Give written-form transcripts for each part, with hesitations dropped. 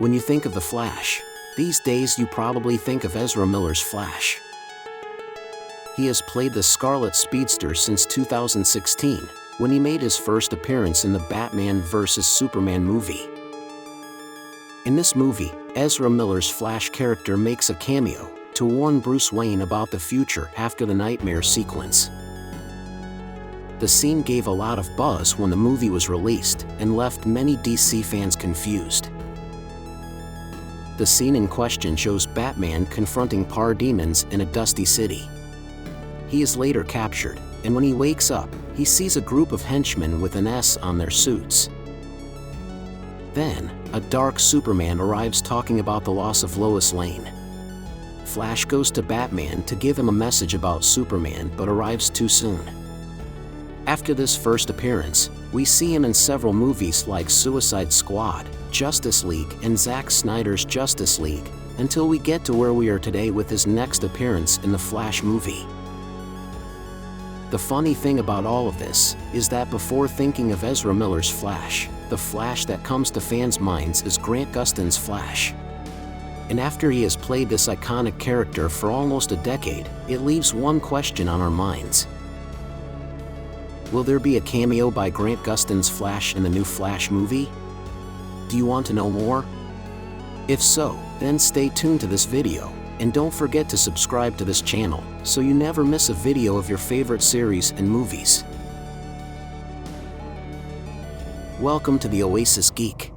When you think of the Flash, these days you probably think of Ezra Miller's Flash. He has played the Scarlet Speedster since 2016, when he made his first appearance in the Batman vs. Superman movie. In this movie, Ezra Miller's Flash character makes a cameo to warn Bruce Wayne about the future after the nightmare sequence. The scene gave a lot of buzz when the movie was released and left many DC fans confused. The scene in question shows Batman confronting parademons in a dusty city. He is later captured, and when he wakes up, he sees a group of henchmen with an S on their suits. Then, a dark Superman arrives talking about the loss of Lois Lane. Flash goes to Batman to give him a message about Superman but arrives too soon. After this first appearance, we see him in several movies like Suicide Squad, Justice League, and Zack Snyder's Justice League, until we get to where we are today with his next appearance in the Flash movie. The funny thing about all of this is that before thinking of Ezra Miller's Flash, the Flash that comes to fans' minds is Grant Gustin's Flash. And after he has played this iconic character for almost a decade, it leaves one question on our minds. Will there be a cameo by Grant Gustin's Flash in the new Flash movie? Do you want to know more? If so, then stay tuned to this video, and don't forget to subscribe to this channel so you never miss a video of your favorite series and movies. Welcome to the Oasis Geek.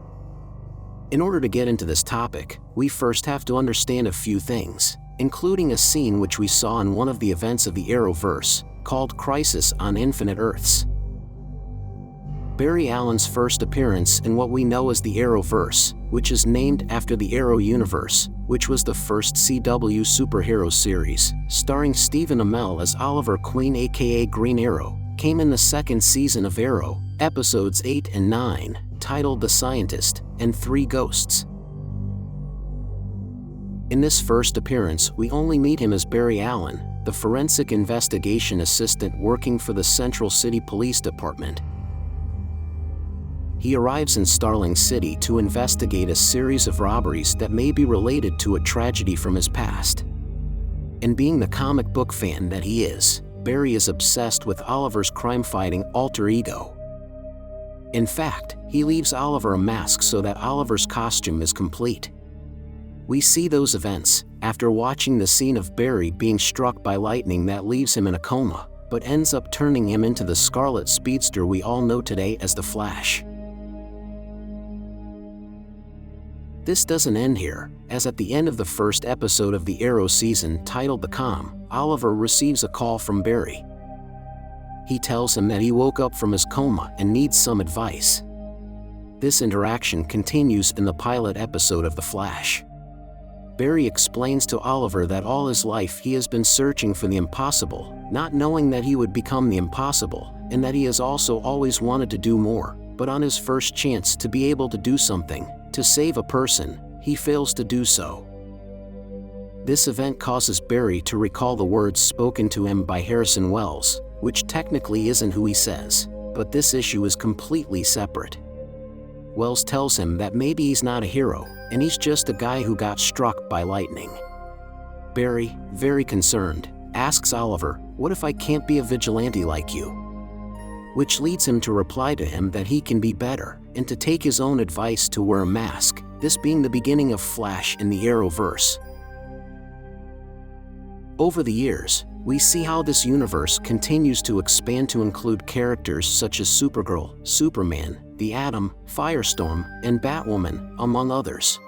In order to get into this topic, we first have to understand a few things, including a scene which we saw in one of the events of the Arrowverse, called Crisis on Infinite Earths. Barry Allen's first appearance in what we know as the Arrowverse, which is named after the Arrow universe, which was the first CW superhero series, starring Stephen Amell as Oliver Queen aka Green Arrow, came in the second season of Arrow, episodes 8 and 9, titled The Scientist and Three Ghosts. In this first appearance, we only meet him as Barry Allen, the forensic investigation assistant working for the Central City Police Department. He arrives in Starling City to investigate a series of robberies that may be related to a tragedy from his past. And being the comic book fan that he is, Barry is obsessed with Oliver's crime-fighting alter ego. In fact, he leaves Oliver a mask so that Oliver's costume is complete. We see those events after watching the scene of Barry being struck by lightning that leaves him in a coma, but ends up turning him into the Scarlet Speedster we all know today as the Flash. This doesn't end here, as at the end of the first episode of the Arrow season titled The Calm, Oliver receives a call from Barry. He tells him that he woke up from his coma and needs some advice. This interaction continues in the pilot episode of The Flash. Barry explains to Oliver that all his life he has been searching for the impossible, not knowing that he would become the impossible, and that he has also always wanted to do more, but on his first chance to be able to do something, to save a person, he fails to do so. This event causes Barry to recall the words spoken to him by Harrison Wells, which technically isn't who he says, but this issue is completely separate. Wells tells him that maybe he's not a hero, and he's just a guy who got struck by lightning. Barry, very concerned, asks Oliver, "What if I can't be a vigilante like you?" Which leads him to reply to him that he can be better, and to take his own advice to wear a mask, this being the beginning of Flash in the Arrowverse. Over the years, we see how this universe continues to expand to include characters such as Supergirl, Superman, the Atom, Firestorm, and Batwoman, among others,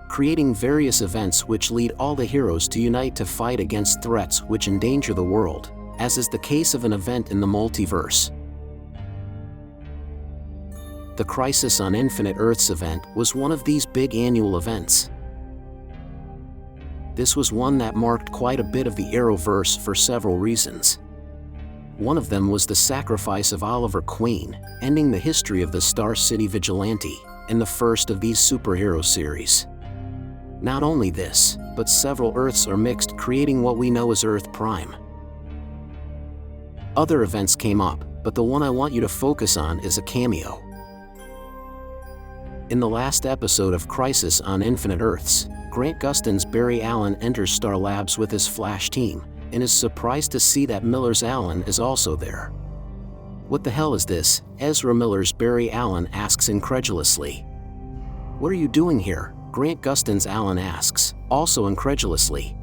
creating various events which lead all the heroes to unite to fight against threats which endanger the world, as is the case of an event in the multiverse. The Crisis on Infinite Earths event was one of these big annual events. This was one that marked quite a bit of the Arrowverse for several reasons. One of them was the sacrifice of Oliver Queen, ending the history of the Star City Vigilante, in the first of these superhero series. Not only this, but several Earths are mixed, creating what we know as Earth Prime. Other events came up, but the one I want you to focus on is a cameo. In the last episode of Crisis on Infinite Earths, Grant Gustin's Barry Allen enters Star Labs with his Flash team, and is surprised to see that Miller's Allen is also there. "What the hell is this?" Ezra Miller's Barry Allen asks incredulously. "What are you doing here?" Grant Gustin's Allen asks, also incredulously.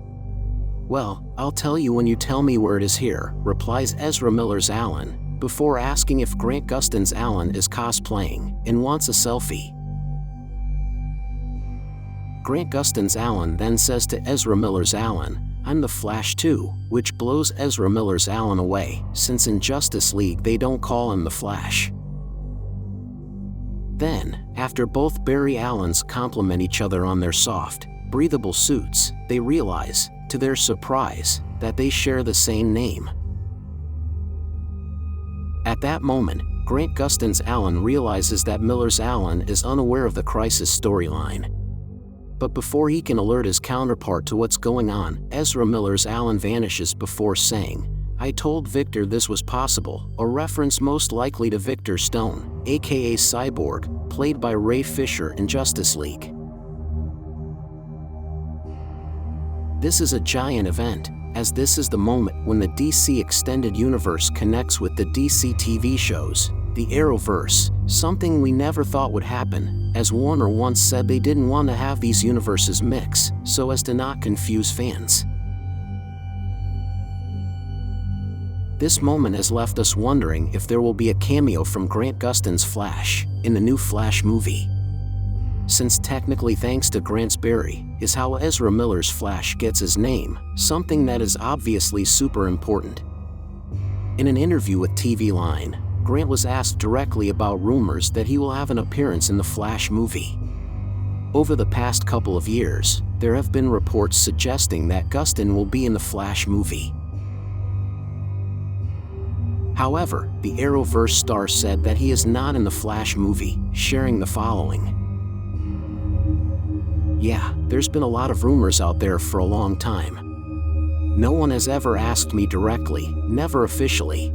"Well, I'll tell you when you tell me where it is here," replies Ezra Miller's Allen, before asking if Grant Gustin's Allen is cosplaying and wants a selfie. Grant Gustin's Allen then says to Ezra Miller's Allen, "I'm the Flash too," which blows Ezra Miller's Allen away, since in Justice League they don't call him the Flash. Then, after both Barry Allens compliment each other on their soft, breathable suits, they realize, to their surprise, that they share the same name. At that moment, Grant Gustin's Allen realizes that Miller's Allen is unaware of the Crisis storyline. But before he can alert his counterpart to what's going on, Ezra Miller's Allen vanishes before saying, "I told Victor this was possible," a reference most likely to Victor Stone, aka Cyborg, played by Ray Fisher in Justice League. This is a giant event, as this is the moment when the DC Extended Universe connects with the DC TV shows, the Arrowverse, something we never thought would happen, as Warner once said they didn't want to have these universes mix, so as to not confuse fans. This moment has left us wondering if there will be a cameo from Grant Gustin's Flash in the new Flash movie. Since technically thanks to Grant's Barry is how Ezra Miller's Flash gets his name, something that is obviously super important. In an interview with TV Line, Grant was asked directly about rumors that he will have an appearance in the Flash movie. Over the past couple of years, there have been reports suggesting that Gustin will be in the Flash movie. However, the Arrowverse star said that he is not in the Flash movie, sharing the following. "Yeah, there's been a lot of rumors out there for a long time. No one has ever asked me directly, never officially.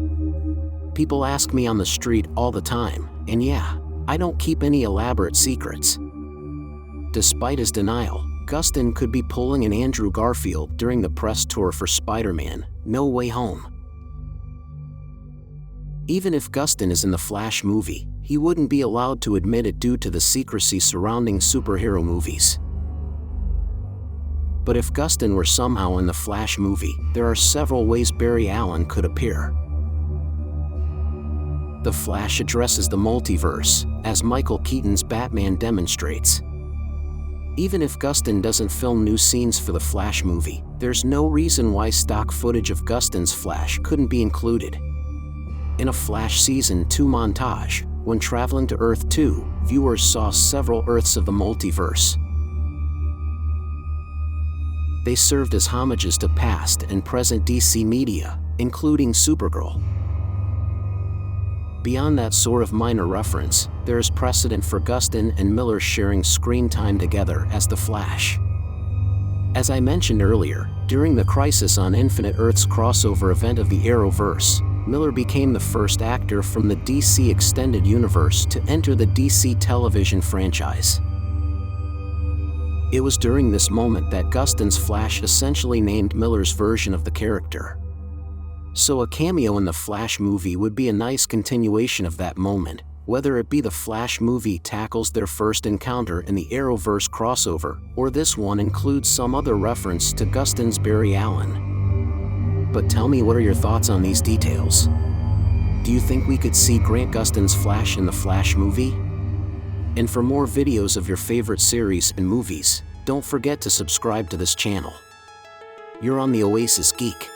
People ask me on the street all the time, and yeah, I don't keep any elaborate secrets." Despite his denial, Gustin could be pulling an Andrew Garfield during the press tour for Spider-Man: No Way Home. Even if Gustin is in the Flash movie, he wouldn't be allowed to admit it due to the secrecy surrounding superhero movies. But if Gustin were somehow in the Flash movie, there are several ways Barry Allen could appear. The Flash addresses the multiverse, as Michael Keaton's Batman demonstrates. Even if Gustin doesn't film new scenes for the Flash movie, there's no reason why stock footage of Gustin's Flash couldn't be included. In a Flash Season 2 montage, when traveling to Earth 2, viewers saw several Earths of the multiverse. They served as homages to past and present DC media, including Supergirl. Beyond that sort of minor reference, there is precedent for Gustin and Miller sharing screen time together as the Flash. As I mentioned earlier, during the Crisis on Infinite Earths crossover event of the Arrowverse, Miller became the first actor from the DC Extended Universe to enter the DC television franchise. It was during this moment that Gustin's Flash essentially named Miller's version of the character. So a cameo in the Flash movie would be a nice continuation of that moment, whether it be the Flash movie tackles their first encounter in the Arrowverse crossover, or this one includes some other reference to Gustin's Barry Allen. But tell me, what are your thoughts on these details? Do you think we could see Grant Gustin's Flash in the Flash movie? And for more videos of your favorite series and movies, don't forget to subscribe to this channel. You're on the Oasis Geek.